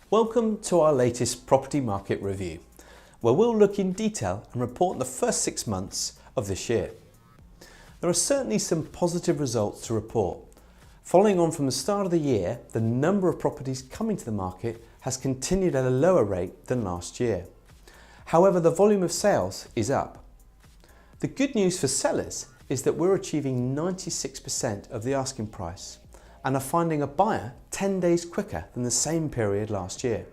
Welcome to our latest property market review, where we'll look in detail and report on the first 6 months of this year. There are certainly some positive results to report. Following on from the start of the year, the number of properties coming to the market has continued at a lower rate than last year. However, the volume of sales is up. The good news for sellers is that we're achieving 96% of the asking price and are finding a buyer 10 days quicker than the same period last year.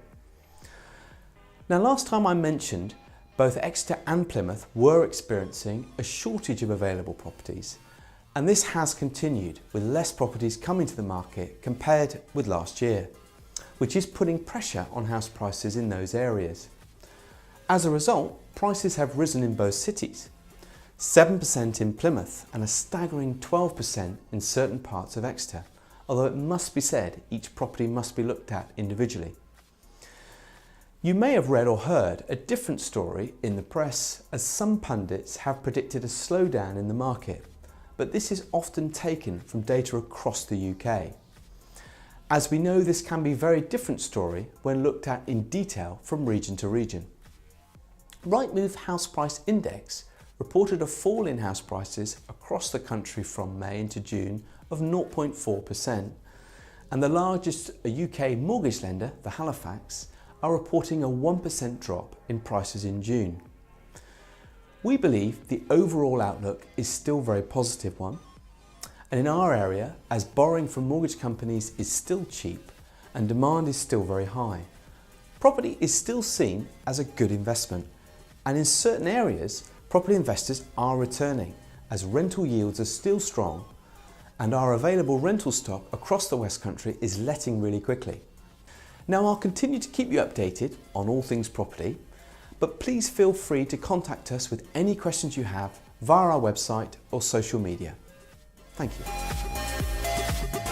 Now, last time I mentioned both Exeter and Plymouth were experiencing a shortage of available properties, and this has continued with less properties coming to the market compared with last year, which is putting pressure on house prices in those areas. As a result, prices have risen in both cities, 7% in Plymouth and a staggering 12% in certain parts of Exeter, although it must be said each property must be looked at individually. You may have read or heard a different story in the press, as some pundits have predicted a slowdown in the market, but this is often taken from data across the UK. As we know, this can be a very different story when looked at in detail from region to region. Rightmove House Price Index reported a fall in house prices across the country from May into June of 0.4%, and the largest UK mortgage lender, the Halifax, are reporting a 1% drop in prices in June. We believe the overall outlook is still a very positive one, and in our area, as borrowing from mortgage companies is still cheap and demand is still very high, property is still seen as a good investment, and in certain areas property investors are returning as rental yields are still strong and our available rental stock across the West Country is letting really quickly. Now, I'll continue to keep you updated on all things property, but please feel free to contact us with any questions you have via our website or social media. Thank you.